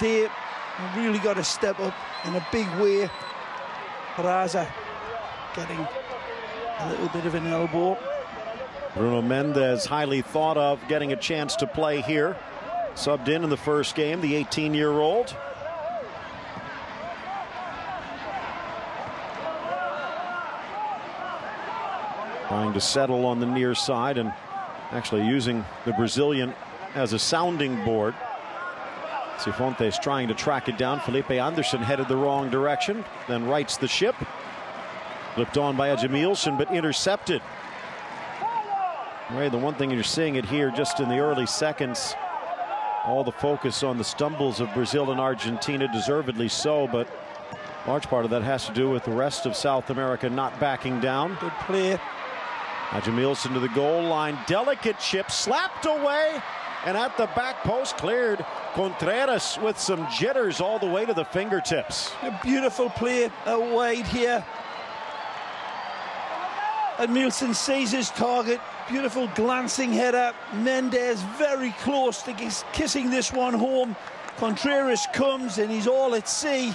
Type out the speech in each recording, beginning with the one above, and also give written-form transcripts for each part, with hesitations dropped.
They really got to step up in a big way. Peraza getting a little bit of an elbow. Bruno Mendes, highly thought of, getting a chance to play here. Subbed in the first game, the 18-year-old. Trying to settle on the near side and actually using the Brazilian as a sounding board. Cifuentes trying to track it down. Felipe Anderson headed the wrong direction, then rights the ship. Flipped on by Edmilson, but intercepted. Ray, the one thing you're seeing it here just in the early seconds, all the focus on the stumbles of Brazil and Argentina, deservedly so, but large part of that has to do with the rest of South America not backing down. Good play. Edmilson to the goal line, delicate chip, slapped away, and at the back post cleared. Contreras with some jitters all the way to the fingertips. A beautiful play out wide here. Edmilson sees his target. Beautiful glancing header. Mendes very close to kissing this one home. Contreras comes and he's all at sea.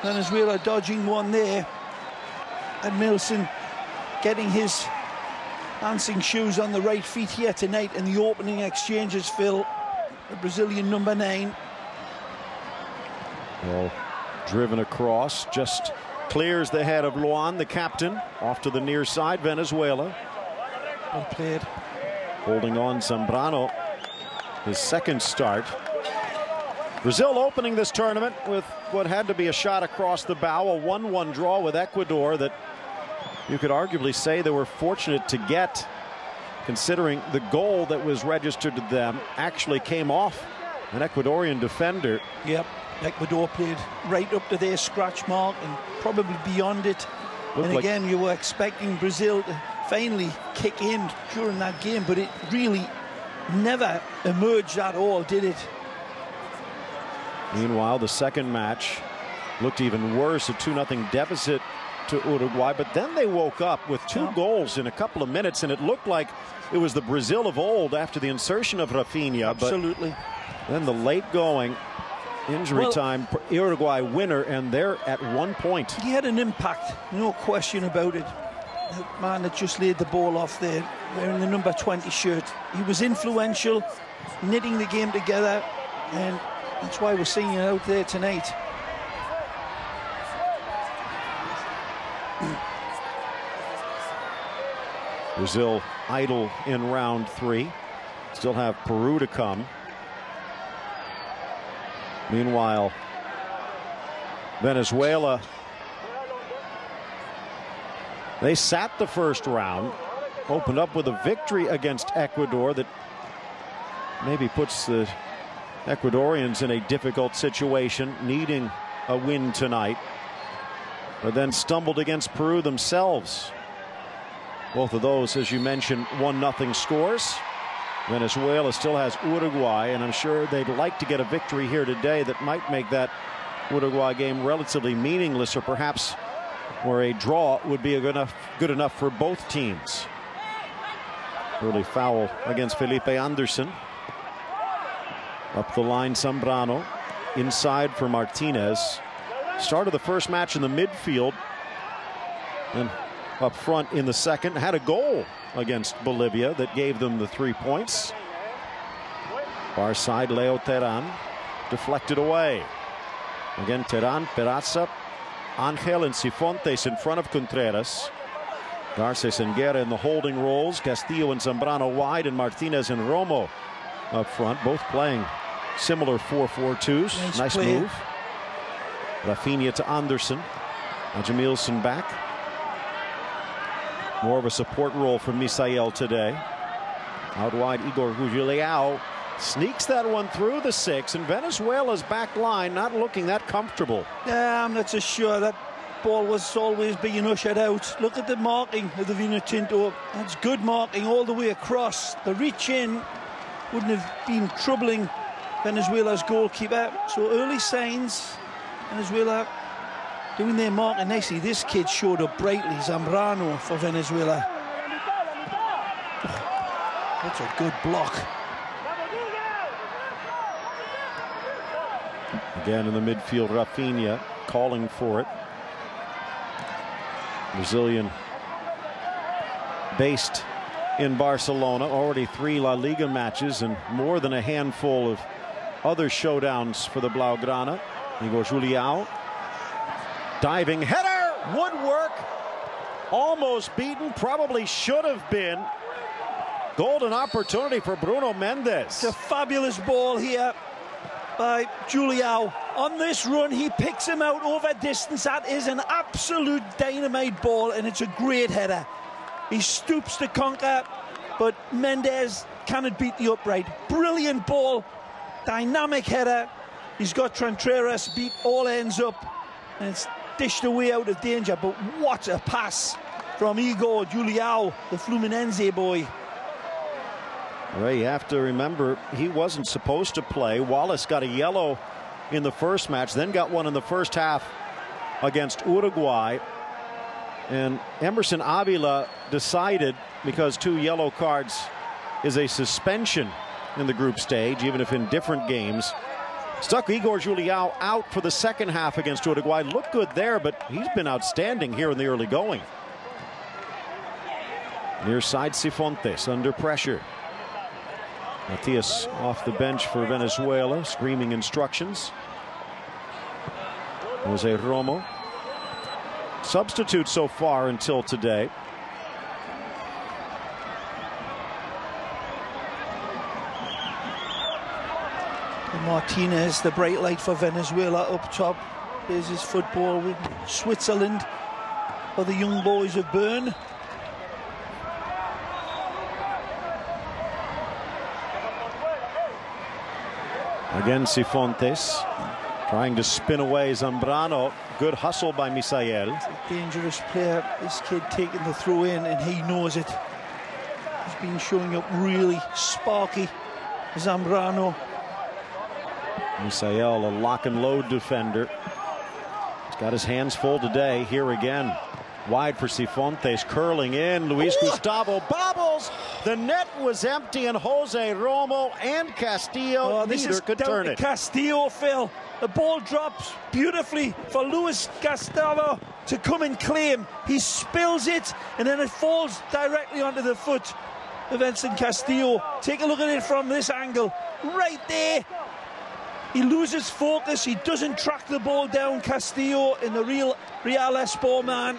Venezuela dodging one there. Edmilson getting his dancing shoes on the right feet here tonight in the opening exchanges, Phil. The Brazilian number 9. Well, driven across, just clears the head of Luan, the captain, off to the near side. Venezuela. Well played. Holding on Zambrano, his second start. Brazil opening this tournament with what had to be a shot across the bow, a 1-1 draw with Ecuador that you could arguably say they were fortunate to get, considering the goal that was registered to them actually came off an Ecuadorian defender. Yep, Ecuador played right up to their scratch mark and probably beyond it. And again, you were expecting Brazil to finally kick in during that game, but it really never emerged at all, did it? Meanwhile, the second match looked even worse, a 2-0 deficit to Uruguay, but then they woke up with 2 goals in a couple of minutes, and it looked like it was the Brazil of old after the insertion of Rafinha. Absolutely. But then the late going injury time, Uruguay winner, and they're at 1 point. He had an impact, no question about it. The man that just laid the ball off there, wearing the number 20 shirt. He was influential, knitting the game together, and that's why we're seeing it out there tonight. Brazil idle in round 3. Still have Peru to come. Meanwhile, Venezuela, they sat the first round, opened up with a victory against Ecuador that maybe puts the Ecuadorians in a difficult situation, needing a win tonight, but then stumbled against Peru themselves. Both of those, as you mentioned, 1-0 scores. Venezuela still has Uruguay, and I'm sure they'd like to get a victory here today that might make that Uruguay game relatively meaningless, or perhaps where a draw would be good enough for both teams. Early foul against Felipe Anderson. Up the line, Zambrano. Inside for Martinez. Started the first match in the midfield, and up front in the second. Had a goal against Bolivia that gave them the 3 points. Far side, Leo Terán deflected away. Again, Terán, Peraza, Angel, and Cifuentes in front of Contreras. Garces and Guerra in the holding roles. Castillo and Zambrano wide, and Martinez and Romo up front, both playing similar 4-4-2s. Nice move. Rafinha to Anderson. Edmilson back. More of a support role for Misael today. Out wide, Igor Gujuliao sneaks that one through the 6, and Venezuela's back line not looking that comfortable. Yeah, I'm not so sure. That ball was always being ushered out. Look at the marking of the Vinotinto. That's good marking all the way across. The reach in wouldn't have been troubling Venezuela's goalkeeper. So early signs, Venezuela doing their marking nicely. This kid showed up brightly, Zambrano for Venezuela. That's a good block. Again in the midfield, Rafinha calling for it. Brazilian based in Barcelona, already 3 La Liga matches and more than a handful of other showdowns for the Blaugrana. Igor Julião, diving header, woodwork, almost beaten, probably should have been. Golden opportunity for Bruno Mendes. It's a fabulous ball here by Julião. On this run, he picks him out over distance. That is an absolute dynamite ball, and it's a great header. He stoops to conquer, but Mendes cannot beat the upright. Brilliant ball, dynamic header. He's got Contreras beat all ends up, and it's dished away out of danger. But what a pass from Igor Julião, the Fluminense boy. Well, you have to remember, he wasn't supposed to play. Wallace got a yellow in the first match, then got one in the first half against Uruguay. And Emerson Avila decided, because 2 yellow cards is a suspension in the group stage, even if in different games, stuck Igor Julião out for the second half against Uruguay. Looked good there, but he's been outstanding here in the early going. Near side, Cifuentes under pressure. Matias off the bench for Venezuela, screaming instructions. Jose Romo, substitute so far until today. And Martinez, the bright light for Venezuela up top. There's his football with Switzerland for the young boys of Bern. Again, Cifuentes trying to spin away Zambrano. Good hustle by Misael. It's a dangerous player, this kid taking the throw in, and he knows it. He's been showing up really sparky, Zambrano. Misael, a lock and load defender. He's got his hands full today. Here again, wide for Cifuentes, curling in. Luis Gustavo bobbles. The net was empty, and Jose Romo and Castillo neither could turn it. Castillo, Phil. The ball drops beautifully for Luis Gustavo to come and claim. He spills it, and then it falls directly onto the foot of Edson Castillo. Take a look at it from this angle. Right there. He loses focus. He doesn't track the ball down. Castillo, in the Real Esport man,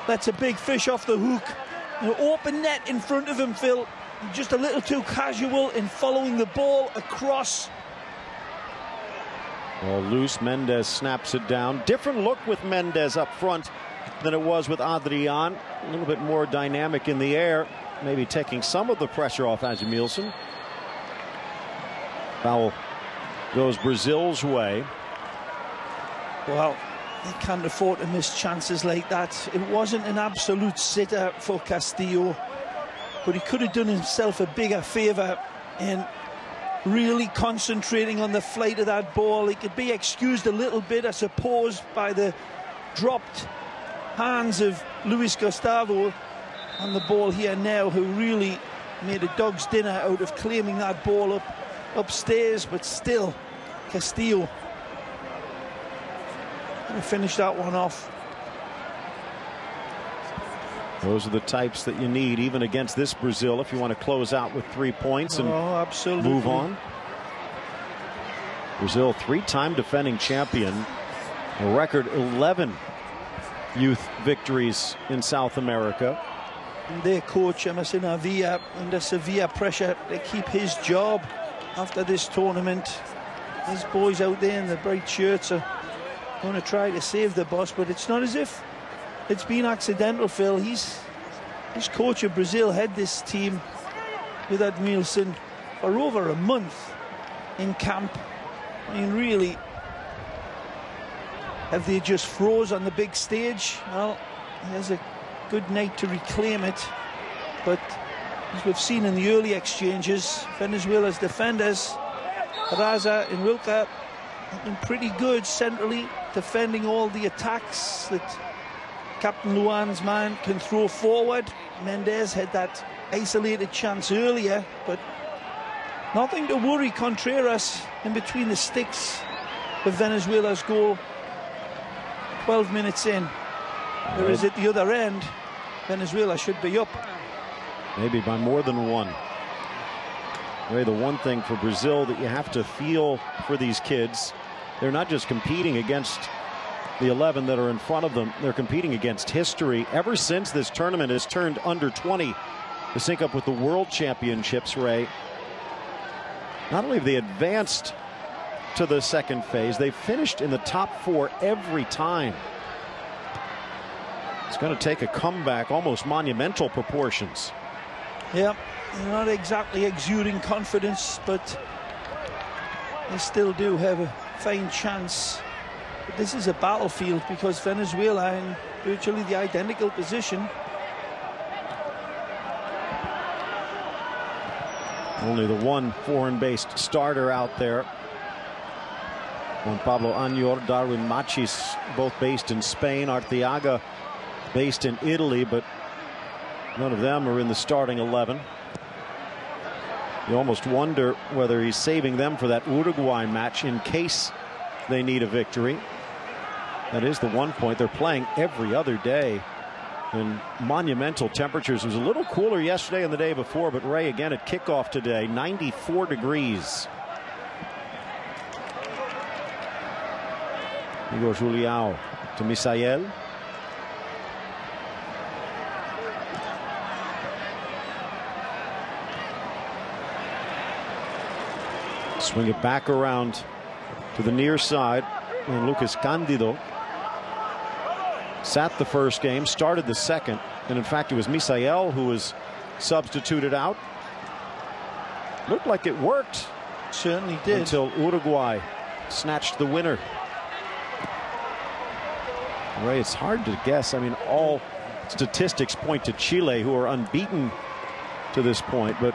lets a big fish off the hook. An open net in front of him, Phil. Just a little too casual in following the ball across. Well, loose, Mendes snaps it down. Different look with Mendes up front than it was with Adrian. A little bit more dynamic in the air, maybe taking some of the pressure off Adjemilson. Foul goes Brazil's way. Well, they can't afford to miss chances like that. It wasn't an absolute sitter for Castillo, but he could have done himself a bigger favour in really concentrating on the flight of that ball. He could be excused a little bit, I suppose, by the dropped hands of Luis Gustavo on the ball here now, who really made a dog's dinner out of claiming that ball upstairs, but still, Castillo finish that one off. Those are the types that you need, even against this Brazil, if you want to close out with 3 points and absolutely move on. Brazil, 3-time defending champion, a record 11 youth victories in South America. And their coach, Emerson Avila, under severe pressure to keep his job after this tournament. These boys out there in the bright shirts are going to try to save the boss, but it's not as if it's been accidental, Phil. His coach of Brazil had this team with Admilson for over a month in camp. I mean, really, have they just froze on the big stage? Well, he has a good night to reclaim it, but as we've seen in the early exchanges, Venezuela's defenders, Raza and Wilca, have been pretty good centrally, defending all the attacks that Captain Luan's man can throw forward. Mendes had that isolated chance earlier, but nothing to worry Contreras in between the sticks with Venezuela's goal 12 minutes in. Whereas at the other end, Venezuela should be up. Maybe by more than one. Ray, the one thing for Brazil that you have to feel for these kids, they're not just competing against the 11 that are in front of them, they're competing against history. Ever since this tournament has turned under 20 to sync up with the World Championships, Ray, not only have they advanced to the second phase, they've finished in the top 4 every time. It's going to take a comeback, almost monumental proportions. Yeah, they're not exactly exuding confidence, but they still do have a fine chance. But this is a battlefield because Venezuela in virtually the identical position. Only the one foreign-based starter out there. Juan Pablo Añor, Darwin Machis, both based in Spain. Arteaga based in Italy, but none of them are in the starting 11. You almost wonder whether he's saving them for that Uruguay match in case they need a victory. That is the one point. They're playing every other day in monumental temperatures. It was a little cooler yesterday and the day before, but Ray, again at kickoff today, 94 degrees. Igor Julião to Misael. Swing it back around to the near side, and Lucas Candido sat the first game, started the second, and in fact it was Misael who was substituted out. Looked like it worked. Certainly did. Until Uruguay snatched the winner. Ray, it's hard to guess. I mean, all statistics point to Chile, who are unbeaten to this point, but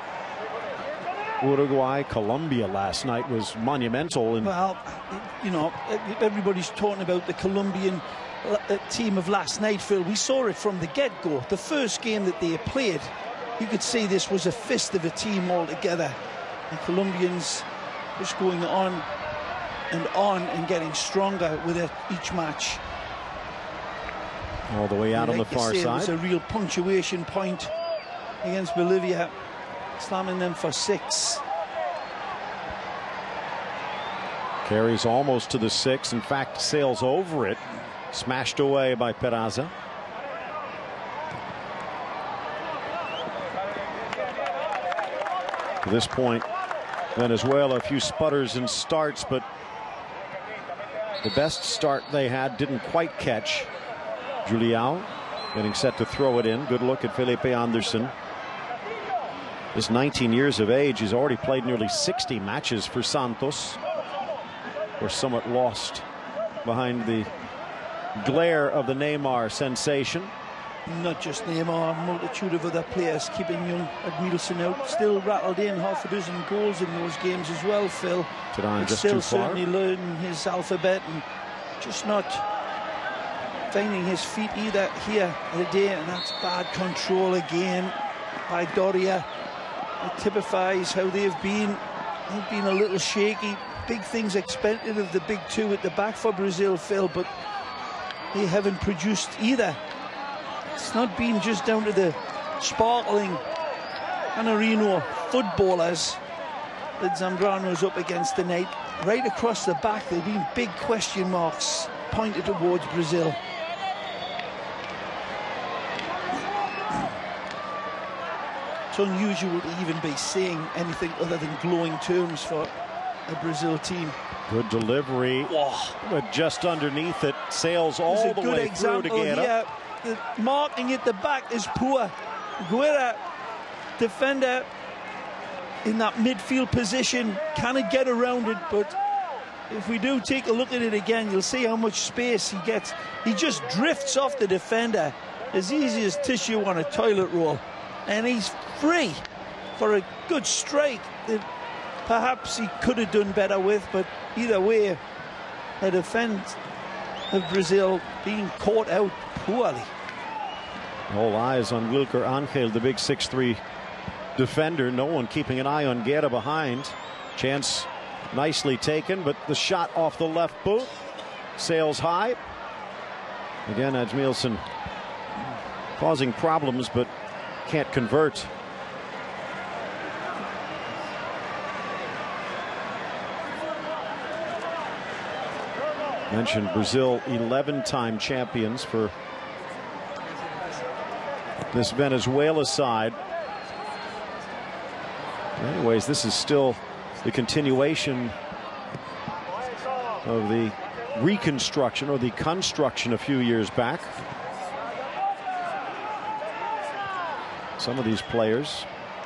Uruguay, Colombia last night was monumental. And well, you know, everybody's talking about the Colombian team of last night, Phil. We saw it from the get-go. The first game that they played, you could see this was a fist of a team altogether. The Colombians just going on and getting stronger with each match. All the way out on the far side. It was a real punctuation point against Bolivia, slamming them for 6. Carries almost to the 6. In fact, sails over it. Smashed away by Peraza. To this point, Venezuela, a few sputters and starts, but the best start they had didn't quite catch. Julião getting set to throw it in. Good look at Felipe Anderson. Just 19 years of age. He's already played nearly 60 matches for Santos. We're somewhat lost behind the glare of the Neymar sensation. Not just Neymar, a multitude of other players keeping young Edmilson out. Still rattled in half a dozen goals in those games as well, Phil. Just still too far. Certainly learning his alphabet and just not finding his feet either here today, and that's bad control again by Doria. It typifies how they've been. They've been a little shaky. Big things expected of the big two at the back for Brazil, Phil, but they haven't produced either. It's not been just down to the sparkling Canarino footballers that Zambrano's up against tonight. Right across the back, there have been big question marks pointed towards Brazil. It's unusual to even be saying anything other than glowing terms for a Brazil team. Good delivery, but just underneath it, sails all the way through to get up. The marking at the back is poor. Guerra, defender in that midfield position, cannot get around it, but if we do take a look at it again, you'll see how much space he gets. He just drifts off the defender as easy as tissue on a toilet roll, and he's free for a good strike that perhaps he could have done better with, but either way, the defense of Brazil being caught out poorly. All eyes on Wilker Angel, the big 6'3" defender. No one keeping an eye on Guerra behind. Chance nicely taken, but the shot off the left boot sails high. Again, Edmilson causing problems, but can't convert. Mentioned Brazil 11-time champions for this Venezuela side. Anyways, this is still the continuation of the reconstruction or the construction a few years back. Some of these players,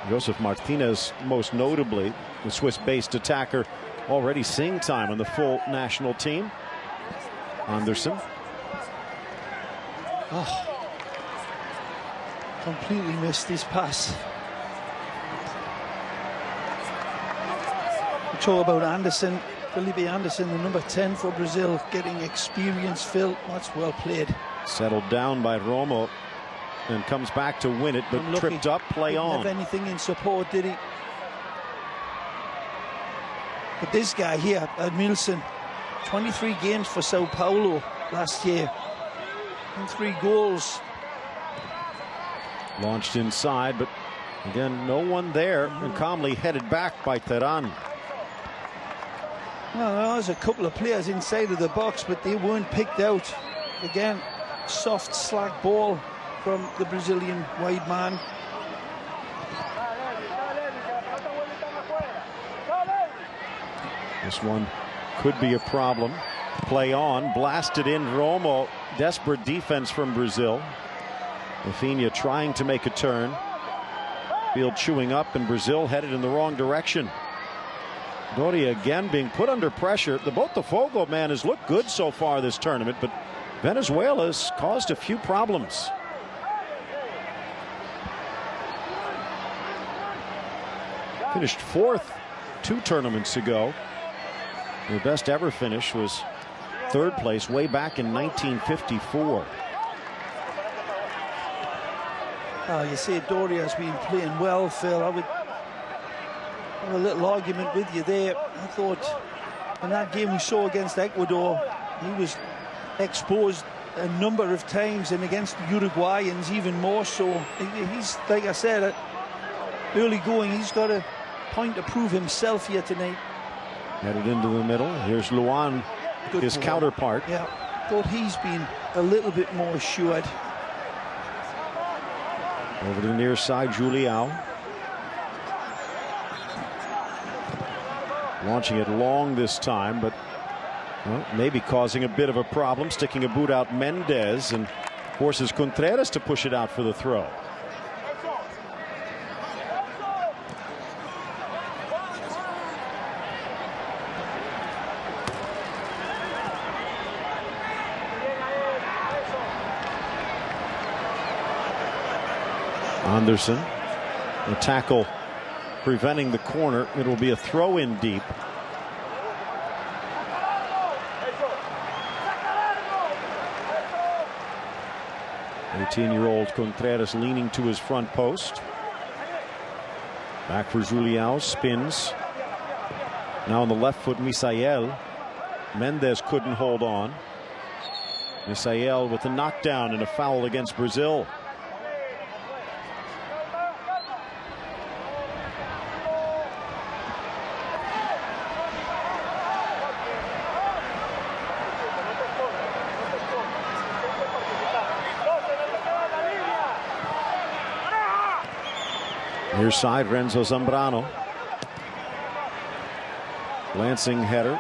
Josef Martinez most notably, the Swiss-based attacker, already seeing time on the full national team. Anderson. Oh, completely missed this pass. We talk about Anderson, Felipe Anderson, the number 10 for Brazil, getting experience. Phil, that's well played. Settled down by Romo and comes back to win it, but Unlucky. tripped up. Play Didn't on. have anything in support, did he? But this guy here, Edmilson, 23 games for Sao Paulo last year and 3 goals. Launched inside, but again, no one there, and calmly headed back by Teran. Well, there's a couple of players inside of the box, but they weren't picked out. Again, soft, slack ball from the Brazilian wide man. This one could be a problem. Play on, blasted in. Romo, desperate defense from Brazil. Rafinha trying to make a turn. Field chewing up, and Brazil headed in the wrong direction. Doria again being put under pressure. The Botafogo man has looked good so far this tournament, but Venezuela's caused a few problems. Finished 4th 2 tournaments ago. Their best ever finish was 3rd place way back in 1954. You say Doria's been playing well, Phil. I would have a little argument with you there. I thought in that game we saw against Ecuador, he was exposed a number of times, and against the Uruguayans even more so. He's, like I said, early going, he's got a point to prove himself here tonight. Headed into the middle. Here's Luan, his counterpart. Yeah, thought he's been a little bit more assured. Over to the near side, Julião. Launching it long this time, but well, maybe causing a bit of a problem. Sticking a boot out Mendez, and forces Contreras to push it out for the throw. Anderson, a tackle preventing the corner. It will be a throw in deep. The 18-year-old Contreras leaning to his front post. Back for Julião, spins. Now on the left foot, Misael. Mendez couldn't hold on. Misael with a knockdown and a foul against Brazil. Near side, Renzo Zambrano. Lancing header.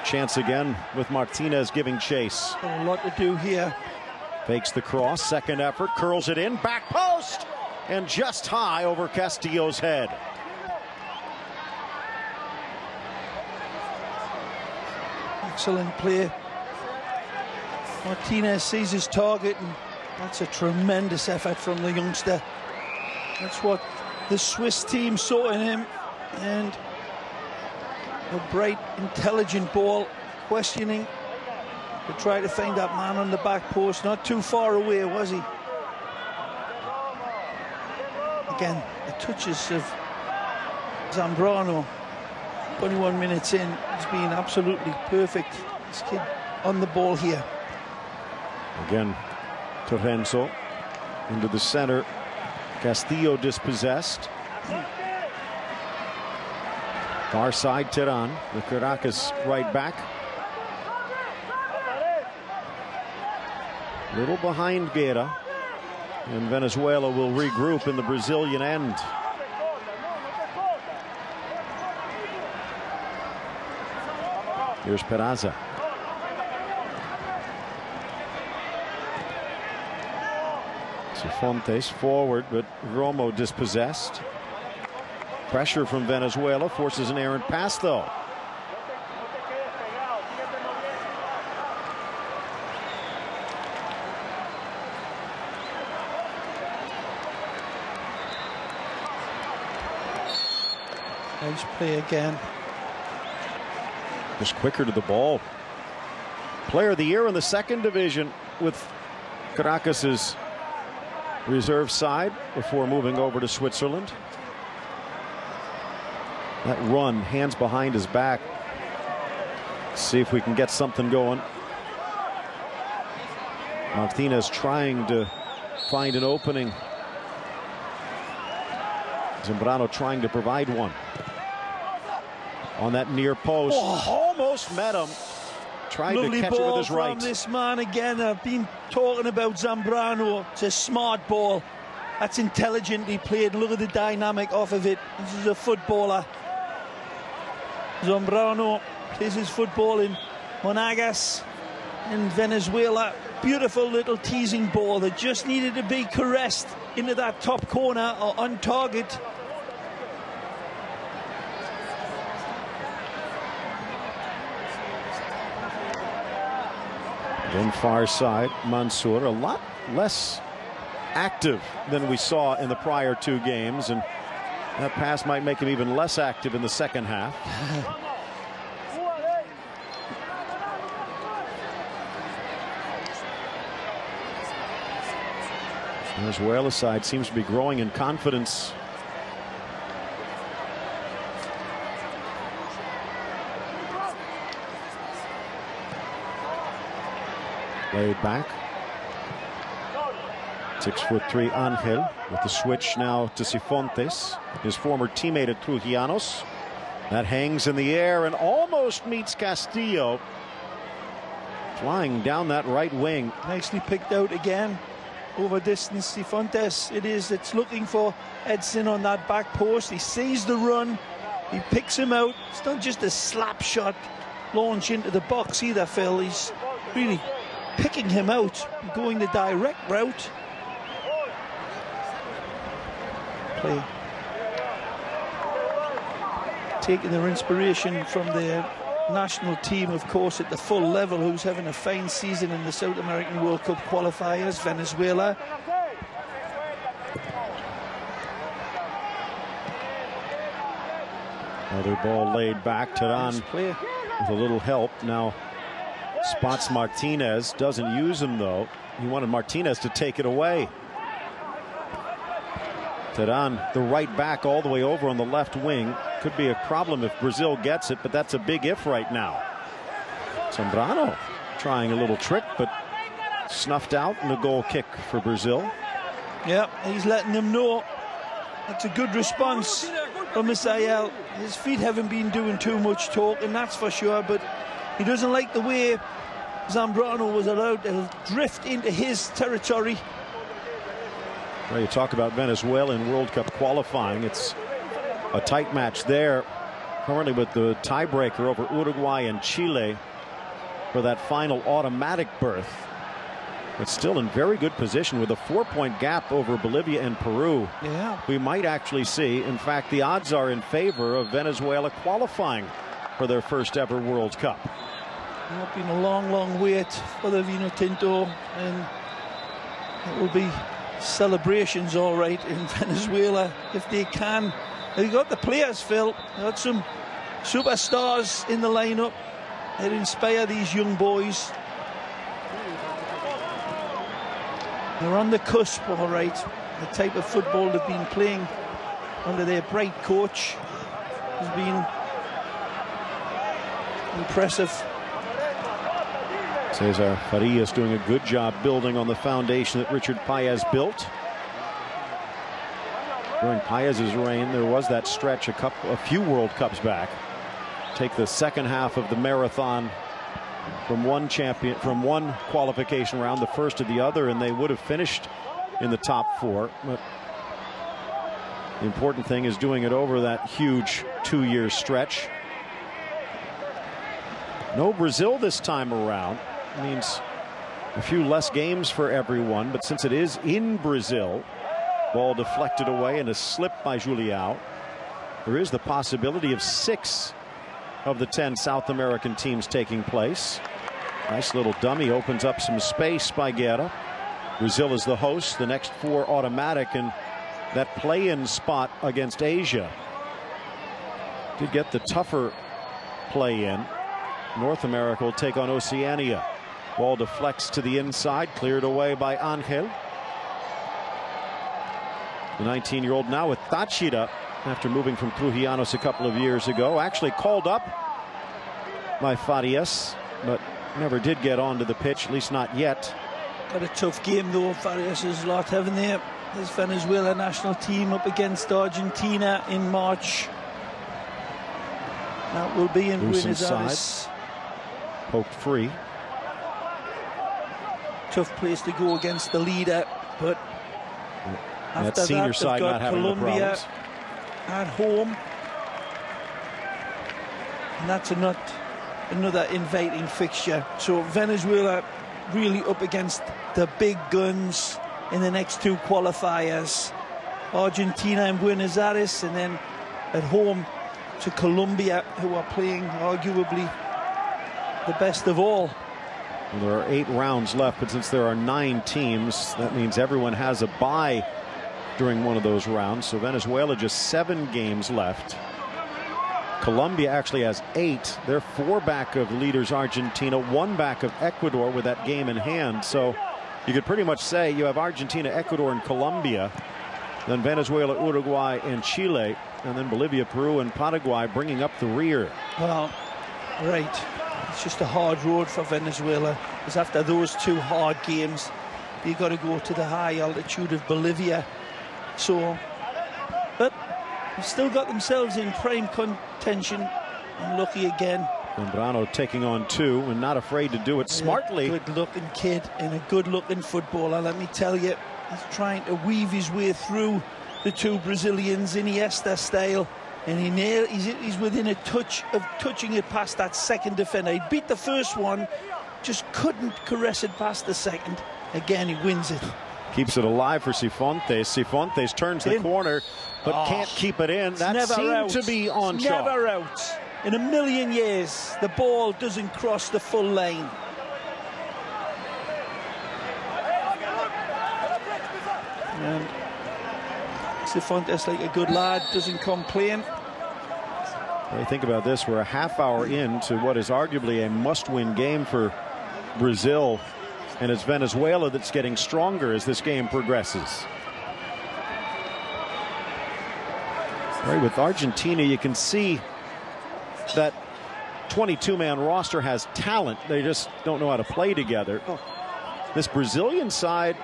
Chance again with Martinez giving chase. A lot to do here. Fakes the cross. Second effort. Curls it in. Back post. And just high over Castillo's head. Excellent play. Martinez sees his target, and that's a tremendous effort from the youngster. That's what the Swiss team saw in him, and a bright, intelligent ball, questioning to try to find that man on the back post. Not too far away, was he? Again, the touches of Zambrano 21 minutes in, he's been absolutely perfect. This kid on the ball here. Again, Torrenzo into the center. Castillo dispossessed. Far side, Terán, the Caracas right back. Little behind Guerra. And Venezuela will regroup in the Brazilian end. Here's Peraza. Cifuentes forward, but Romo dispossessed. Pressure from Venezuela forces an errant pass, though. Nice play again. Just quicker to the ball. Player of the year in the second division with Caracas's reserve side before moving over to Switzerland. That run, hands behind his back. Let's see if we can get something going. Martinez trying to find an opening. Zambrano trying to provide one. On that near post. Almost met him. Tried Lovely to catch it with his ball right. from this man again. I've been talking about Zambrano. It's a smart ball. That's intelligently played. Look at the dynamic off of it. This is a footballer. Zambrano plays his football in Monagas in Venezuela. Beautiful little teasing ball that just needed to be caressed into that top corner or on target. Then far side, Mansour, a lot less active than we saw in the prior two games, and that pass might make him even less active in the second half. Venezuela side seems to be growing in confidence. Laid back. 6'3" Angel with the switch now to Cifuentes, his former teammate at Trujillanos. That hangs in the air and almost meets Castillo. Flying down that right wing. Nicely picked out again. Over distance, Cifuentes. It's looking for Edson on that back post. He sees the run. He picks him out. It's not just a slap shot launch into the box either, Phil. He's really picking him out, going the direct route. Play. Taking their inspiration from their national team, of course, at the full level, who's having a fine season in the South American World Cup qualifiers, Venezuela. Another ball laid back. Terán with a little help. Now spots Martinez, doesn't use him though. He wanted Martinez to take it away. Terán, the right back, all the way over on the left wing. Could be a problem if Brazil gets it, but that's a big if right now. Zambrano trying a little trick, but snuffed out, and a goal kick for Brazil. Yeah, he's letting them know. That's a good response from Misael. His feet haven't been doing too much talking, that's for sure, but he doesn't like the way Zambrano was allowed to drift into his territory. Well, you talk about Venezuela in World Cup qualifying. It's a tight match there, currently with the tiebreaker over Uruguay and Chile for that final automatic berth. But still in very good position with a 4-point gap over Bolivia and Peru. Yeah, we might actually see, in fact, the odds are in favor of Venezuela qualifying for their first ever World Cup. It's been a long wait for the Vino Tinto, and it will be celebrations all right in Venezuela if they can. They've got the players, Phil. They've got some superstars in the lineup that inspire these young boys. They're on the cusp, all right. The type of football they've been playing under their bright coach has been Impressive. Cesar Farias doing a good job building on the foundation that Richard Paez built. During Paez's reign, there was that stretch a few World Cups back. Take the second half of the marathon from one qualification round, the first to the other, and they would have finished in the top 4. But the important thing is doing it over that huge 2-year stretch. No Brazil this time around. It means a few less games for everyone, but since it is in Brazil, ball deflected away and a slip by Julião. There is the possibility of 6 of the 10 South American teams taking place. Nice little dummy, opens up some space by Guerra. Brazil is the host, the next 4 automatic, and that play-in spot against Asia did get the tougher play-in. North America will take on Oceania. Ball deflects to the inside, cleared away by Angel. The 19-year-old now with Táchira after moving from Trujillanos a couple of years ago. Actually called up by Farias, but never did get onto the pitch, at least not yet. Got a tough game though, Farias' lot, haven't they? This Venezuela national team up against Argentina in March. That will be in Buenos Aires. Poked free. Tough place to go against the leader, but after that senior that, side they've got not having Colombia the at home, and that's another inviting fixture. So Venezuela really up against the big guns in the next 2 qualifiers. Argentina and Buenos Aires, and then at home to Colombia, who are playing arguably the best of all. Well, there are 8 rounds left, but since there are 9 teams, that means everyone has a bye during one of those rounds. So Venezuela just 7 games left. Colombia actually has 8. They're 4 back of leaders Argentina, 1 back of Ecuador with that game in hand. So you could pretty much say you have Argentina, Ecuador, and Colombia, then Venezuela, Uruguay, and Chile, and then Bolivia, Peru, and Paraguay bringing up the rear. Well, right. It's just a hard road for Venezuela, because after those 2 hard games, you've got to go to the high altitude of Bolivia. So, but they've still got themselves in prime contention. Unlucky again. Zambrano taking on 2 and not afraid to do it smartly. Good-looking kid and a good-looking footballer, let me tell you. He's trying to weave his way through the 2 Brazilians, Iniesta style. And he's within a touch of touching it past that second defender. He beat the first one, just couldn't caress it past the second. Again, he wins it. Keeps it alive for Cifuentes. Cifuentes turns the corner, but can't keep it in. That seemed to be on shot. Never out. In a million years, the ball doesn't cross the full lane. And Cifuentes, like a good lad, doesn't complain. Well, think about this. We're a half hour into what is arguably a must-win game for Brazil, and it's Venezuela that's getting stronger as this game progresses. Right, with Argentina, you can see that 22-man roster has talent. They just don't know how to play together. This Brazilian side,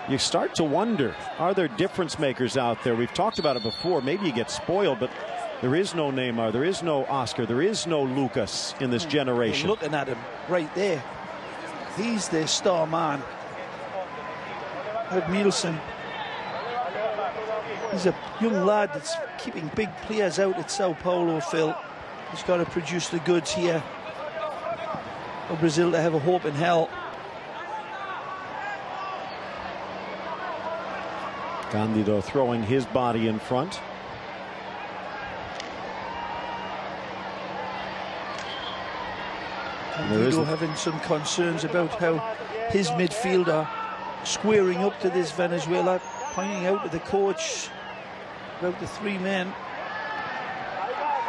you start to wonder, are there difference makers out there? We've talked about it before. Maybe you get spoiled, but there is no Neymar, there is no Oscar, there is no Lucas in this generation. You're looking at him right there. He's the star man. Nielsen. He's a young lad that's keeping big players out at Sao Paulo, Phil. He's got to produce the goods here for Brazil to have a hope in hell. Candido throwing his body in front. Candido having some concerns about how his midfield are squaring up to this Venezuela, pointing out to the coach about the 3 men.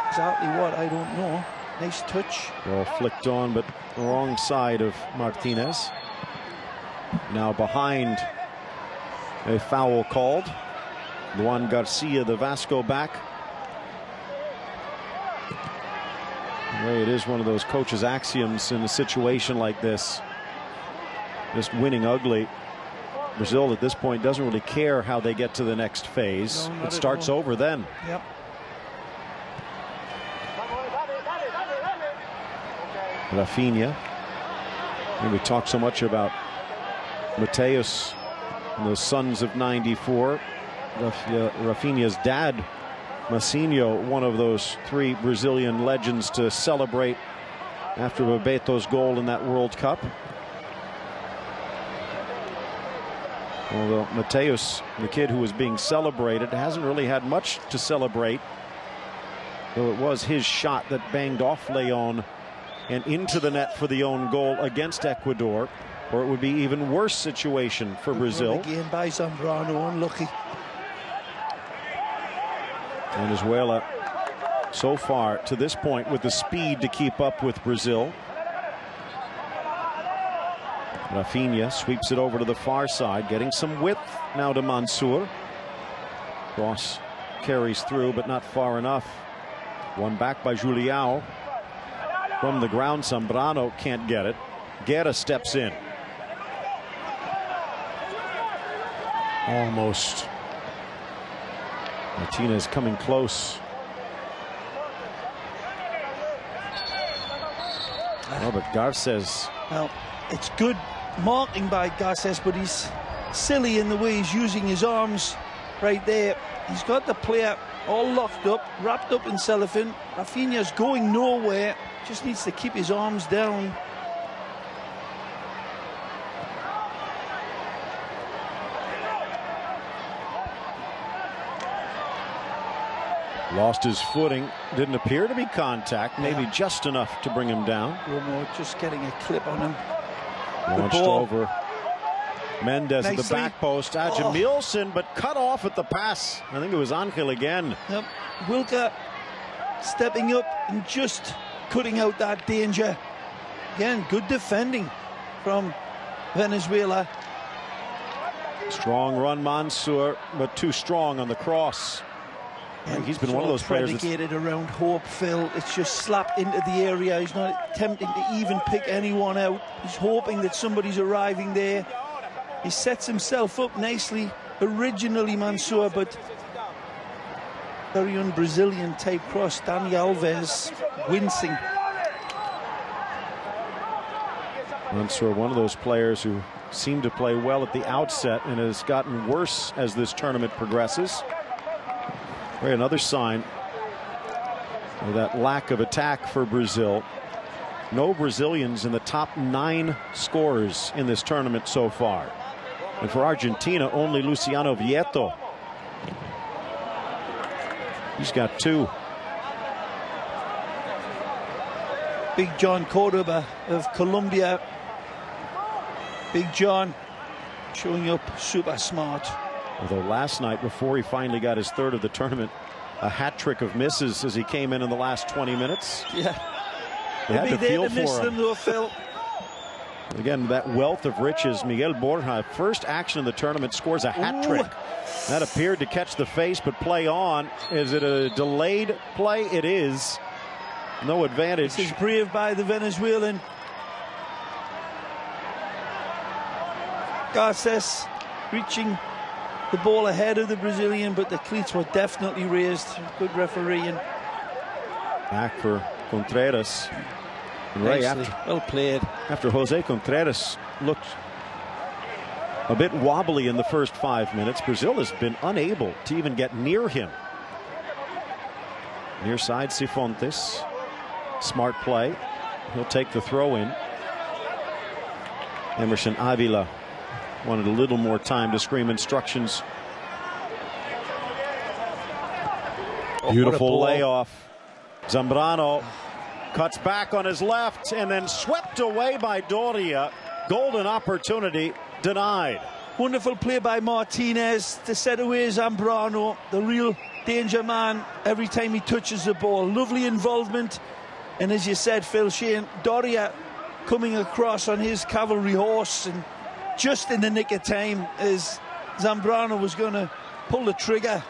Exactly what, I don't know. Nice touch. Well flicked on, but the wrong side of Martinez. Now behind. A foul called. Luan Garcia, the Vasco back. Ray, it is one of those coach's axioms in a situation like this. Just winning ugly. Brazil at this point doesn't really care how they get to the next phase. No, it starts over then. Yep. Rafinha. And we talk so much about Mateus and the sons of '94. Rafinha's dad, Massinho, one of those three Brazilian legends to celebrate after Bebeto's goal in that World Cup. Although Mateus, the kid who was being celebrated, hasn't really had much to celebrate. Though it was his shot that banged off Leon and into the net for the own goal against Ecuador, or it would be even worse situation for Brazil. Again by Zambrano, unlucky. Venezuela so far to this point with the speed to keep up with Brazil. Rafinha sweeps it over to the far side, getting some width now to Mansour. Cross carries through, but not far enough. One back by Julião. From the ground, Zambrano can't get it. Guerra steps in. Almost. Martinez coming close. Oh, but Garces. Well, it's good marking by Garces, but he's silly in the way he's using his arms right there. He's got the player all locked up, wrapped up in cellophane. Rafinha's going nowhere, just needs to keep his arms down. Lost his footing. Didn't appear to be contact. Maybe just enough to bring him down. Romo just getting a clip on him. Launched over. Mendes at the back post. Jamilson, but cut off at the pass. I think it was Angel again. Yep. Wilker stepping up and just cutting out that danger. Again, good defending from Venezuela. Strong run, Mansour, but too strong on the cross. He's been one of those players predicated around hope, Phil. It's just slapped into the area. He's not attempting to even pick anyone out. He's hoping that somebody's arriving there. He sets himself up nicely originally, Mansour, but very un-Brazilian type cross. Dani Alves wincing. Mansour, one of those players who seemed to play well at the outset and has gotten worse as this tournament progresses. Another sign of that lack of attack for Brazil. No Brazilians in the top 9 scorers in this tournament so far. And for Argentina, only Luciano Vieto. He's got 2. Big John Cordoba of Colombia. Big John showing up super smart. Although last night, before he finally got his 3rd of the tournament, a hat trick of misses as he came in the last 20 minutes. Yeah. They had to feel for him. Though, Phil. Again, that wealth of riches. Miguel Borja, first action of the tournament, scores a hat trick. That appeared to catch the face, but play on. Is it a delayed play? It is. No advantage. This is brave by the Venezuelan. Garces reaching the ball ahead of the Brazilian, but the cleats were definitely raised. Good refereeing. Back for Contreras. And Ray, well played. After Jose Contreras looked a bit wobbly in the first 5 minutes, Brazil has been unable to even get near him. Near side, Cifuentes. Smart play. He'll take the throw in. Emerson Avila wanted a little more time to scream instructions. Beautiful layoff. Zambrano cuts back on his left and then swept away by Doria. Golden opportunity denied. Wonderful play by Martinez to set away Zambrano, the real danger man every time he touches the ball. Lovely involvement. And as you said, Phil, Shane, Doria coming across on his cavalry horse and just in the nick of time as Zambrano was going to pull the trigger.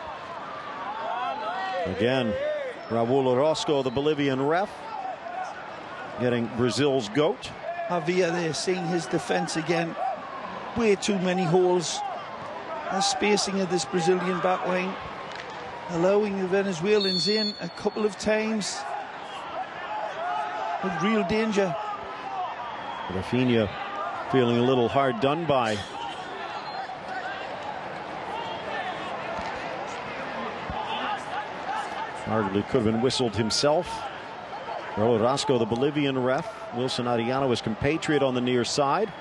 Again, Raul Orozco, the Bolivian ref, getting Brazil's goat. Javier there, seeing his defence again. Way too many holes. The spacing of this Brazilian backline, allowing the Venezuelans in a couple of times with real danger. Rafinha feeling a little hard done by. Arguably could have been whistled himself. Raul Orozco, the Bolivian ref. Wilson Arellano, his compatriot, on the near side.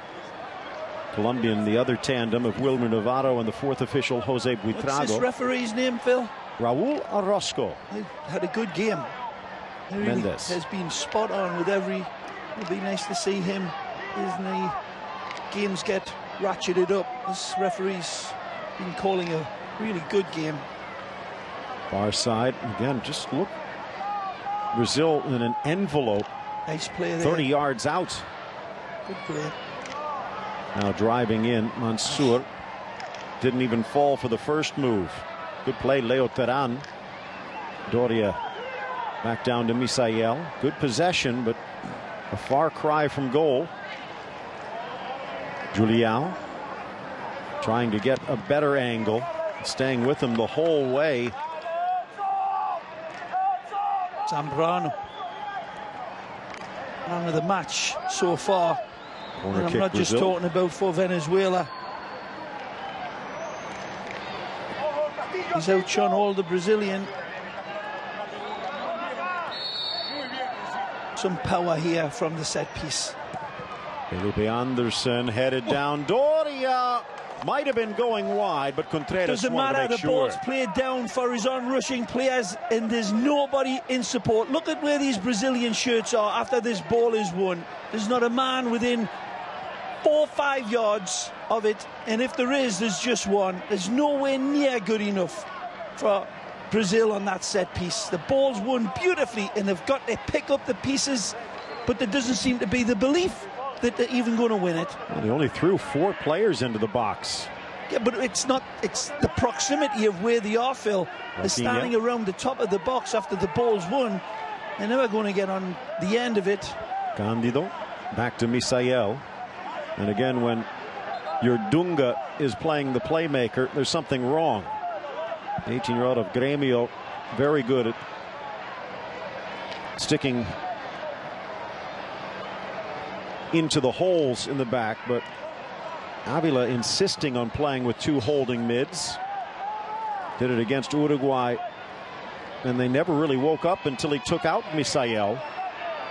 Colombian, the other tandem of Wilmer Navarro, and the fourth official, Jose Buitrago. What's this referee's name, Phil? Raul Orozco. He had a good game. He really Mendes has been spot on with every. It'll be nice to see him as the games get ratcheted up. This referee's been calling a really good game. Far side again. Just look, Brazil in an envelope. Nice play there. 30 yards out. Good play. Now driving in, Mansour didn't even fall for the first move. Good play, Leo Terán. Doria back down to Misael. Good possession, but a far cry from goal. Julião trying to get a better angle, staying with him the whole way. Zambrano. Man of the match so far. Corner and I'm kick, not Brazil. just talking about for Venezuela. He's outshone all the Brazilian. Some power here from the set piece. Felipe Anderson headed down. Doria might have been going wide, but Contreras Doesn't wanted matter, to make the sure. ball's played down for his on-rushing players, and there's nobody in support. Look at where these Brazilian shirts are after this ball is won. There's not a man within 4 or 5 yards of it, and if there is, there's just one. There's nowhere near good enough for Brazil on that set piece. The ball's won beautifully, and they've got to pick up the pieces, but there doesn't seem to be the belief that they're even going to win it. Well, they only threw 4 players into the box. Yeah, but it's not. It's the proximity of where they are, Phil. They're standing around the top of the box after the ball's won. They're never going to get on the end of it. Cándido back to Misael. And again, when your Dunga is playing the playmaker, there's something wrong. 18-year-old of Grêmio, very good at sticking into the holes in the back, but Avila insisting on playing with 2 holding mids. Did it against Uruguay, and they never really woke up until he took out Misael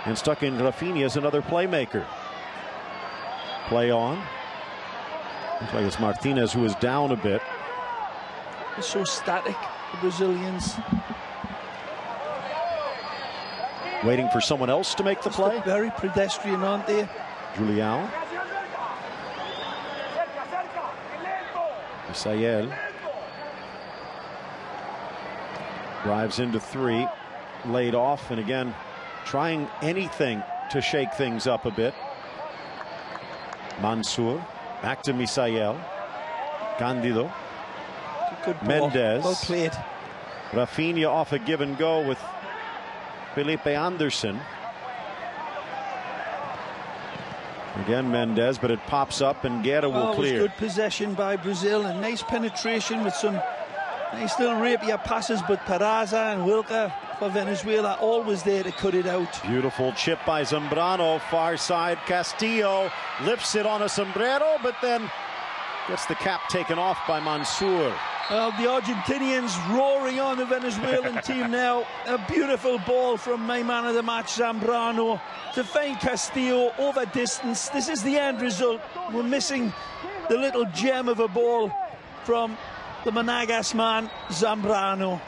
and stuck in Rafinha as another playmaker. Play on. Looks like it's Martinez who is down a bit. They're so static, the Brazilians. Waiting for someone else to make the play. Very pedestrian, aren't they? Julião. Misael drives into 3, laid off, and again trying anything to shake things up a bit. Mansour back to Misael. Cándido. Good ball. Mendes. Well played. Rafinha off a give and go with Felipe Anderson. Again Mendes, but it pops up and Guerra will clear. It was good possession by Brazil and nice penetration with some nice little rapier passes, but Peraza and Wilker for Venezuela always there to cut it out. Beautiful chip by Zambrano, far side. Castillo lifts it on a sombrero, but then gets the cap taken off by Mansour. Well, the Argentinians roaring on the Venezuelan team now. A beautiful ball from my man of the match, Zambrano, to find Castillo over distance. This is the end result. We're missing the little gem of a ball from the Monagas man, Zambrano.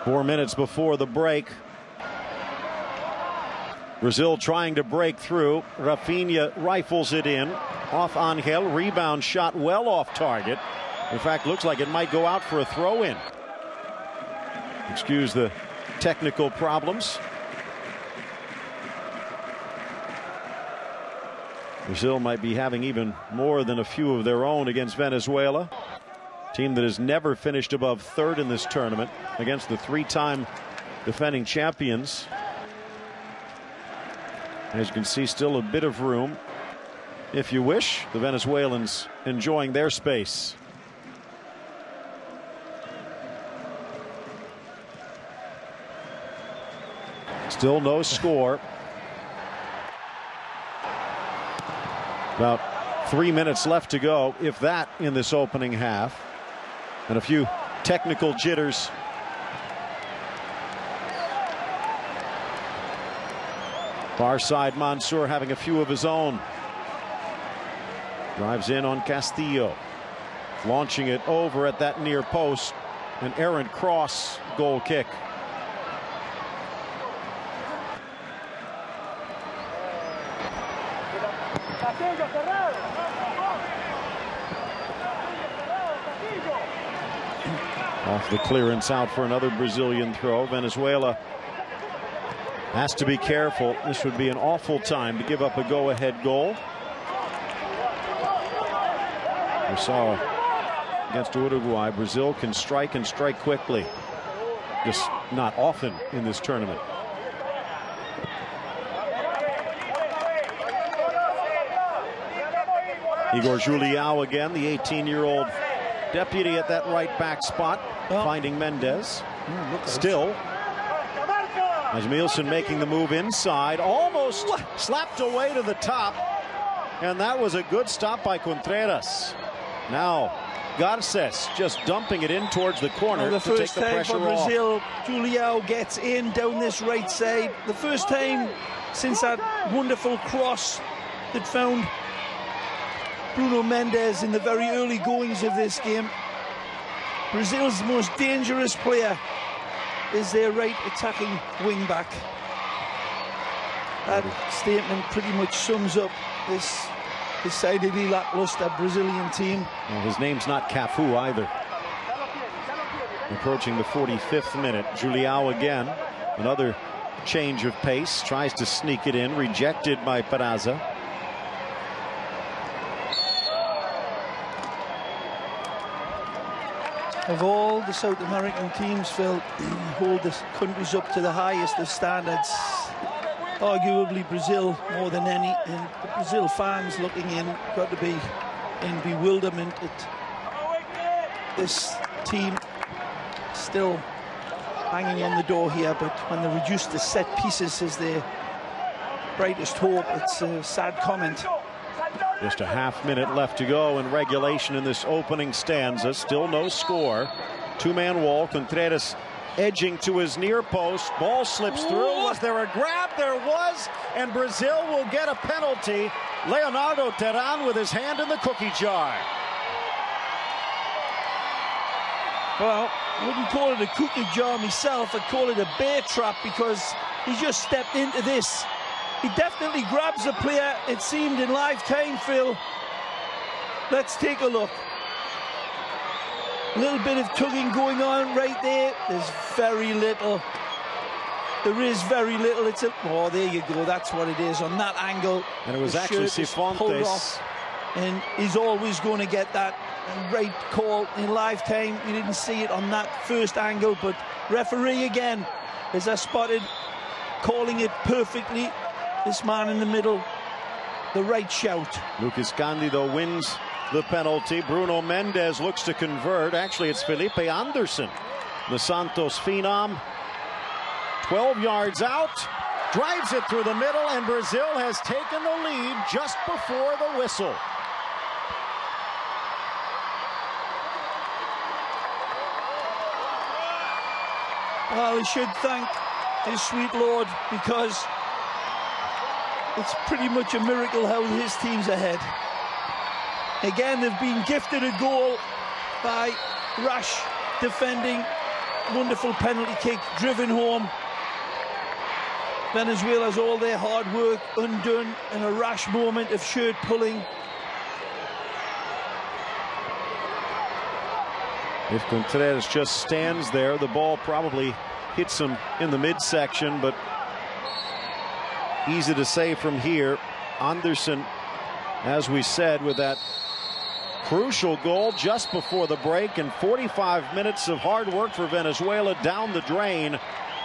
Four minutes before the break. Brazil trying to break through. Rafinha rifles it in. Off Angel. Rebound shot well off target. In fact, looks like it might go out for a throw-in. Excuse the technical problems. Brazil might be having even more than a few of their own against Venezuela. Team that has never finished above third in this tournament against the three-time defending champions. As you can see, still a bit of room if you wish. The Venezuelans enjoying their space. Still no score. About 3 minutes left to go, if that, in this opening half. And a few technical jitters. Far side, Mansour having a few of his own. Drives in on Castillo. Launching it over at that near post. An errant cross goal kick. Off the clearance, out for another Brazilian throw. Venezuela has to be careful. This would be an awful time to give up a go-ahead goal. We saw against Uruguay, Brazil can strike and strike quickly. Just not often in this tournament. Igor Julião again, the 18-year-old deputy at that right back spot, finding Mendez. Still, as Mielsen making the move inside, almost slapped away to the top, and that was a good stop by Contreras. Now Garces just dumping it in towards the corner the to take first the time pressure for Brazil, off. Julião gets in down this right side. The first time since that wonderful cross that found Bruno Mendes in the very early goings of this game. Brazil's most dangerous player is their right attacking wing back. That statement pretty much sums up this decidedly lackluster Brazilian team. Well, his name's not Cafu either. Approaching the 45th minute. Julião again. Another change of pace. Tries to sneak it in. Rejected by Peraza. Of all the South American teams, Phil, hold the countries up to the highest of standards. Arguably Brazil more than any, and the Brazil fans looking in got to be in bewilderment at this team still hanging on the door here. But when they reduce the set pieces as their brightest hope, it's a sad comment. Just a half-minute left to go in regulation in this opening stanza. Still no score. Two-man wall. Contreras edging to his near post. Ball slips through. Was there a grab? There was. And Brazil will get a penalty. Leonardo Terán with his hand in the cookie jar. Well, I wouldn't call it a cookie jar myself. I'd call it a bear trap, because he just stepped into this. He definitely grabs a player, it seemed, in live time, Phil. Let's take a look. A little bit of tugging going on right there. There's very little. There is very little. It's a, oh, there you go. That's what it is on that angle. And it was actually Cifuentes. And he's always going to get that right call in live time. You didn't see it on that first angle, but referee again, as I spotted, calling it perfectly. This man in the middle, the right shout. Lucas Candido wins the penalty. Bruno Mendes looks to convert. Actually, it's Felipe Anderson, the Santos phenom. 12 yards out, drives it through the middle, and Brazil has taken the lead just before the whistle. Well, he should thank his sweet Lord, because it's pretty much a miracle how his team's ahead. Again, they've been gifted a goal by rash defending. Wonderful penalty kick driven home. Venezuela's all their hard work undone in a rash moment of shirt pulling. If Contreras just stands there, the ball probably hits him in the midsection, but easy to say from here. Anderson, as we said, with that Crucial goal just before the break, and 45 minutes of hard work for Venezuela down the drain.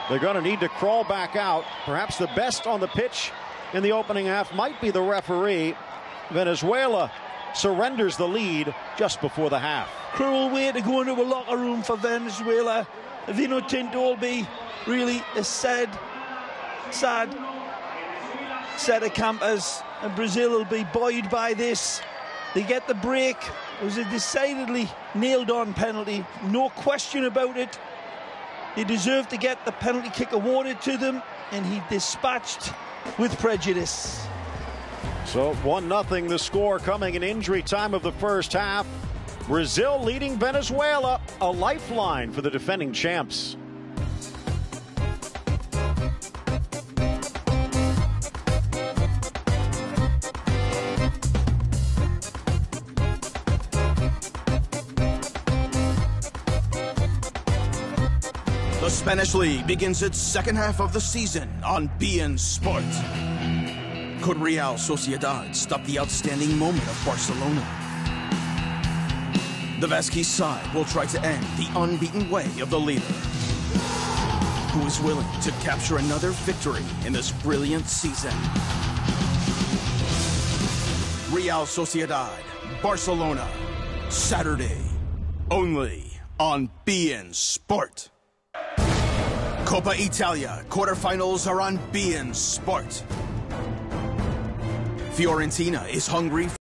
They're going to need to crawl back out. Perhaps the best on the pitch in the opening half might be the referee. Venezuela surrenders the lead just before the half. Cruel way to go into a locker room for Venezuela. Vino Tinto will be really a sad set of campers, and Brazil will be buoyed by this. They get the break. It was a decidedly nailed-on penalty, no question about it. They deserved to get the penalty kick awarded to them, and he dispatched with prejudice. So 1-0 the score coming in injury time of the first half. Brazil leading Venezuela, a lifeline for the defending champs. The Spanish League begins its second half of the season on beIN Sport. Could Real Sociedad stop the outstanding moment of Barcelona? The Vasquez side will try to end the unbeaten way of the leader, who is willing to capture another victory in this brilliant season. Real Sociedad, Barcelona, Saturday, only on beIN Sport. Coppa Italia quarterfinals are on beIN Sport. Fiorentina is hungry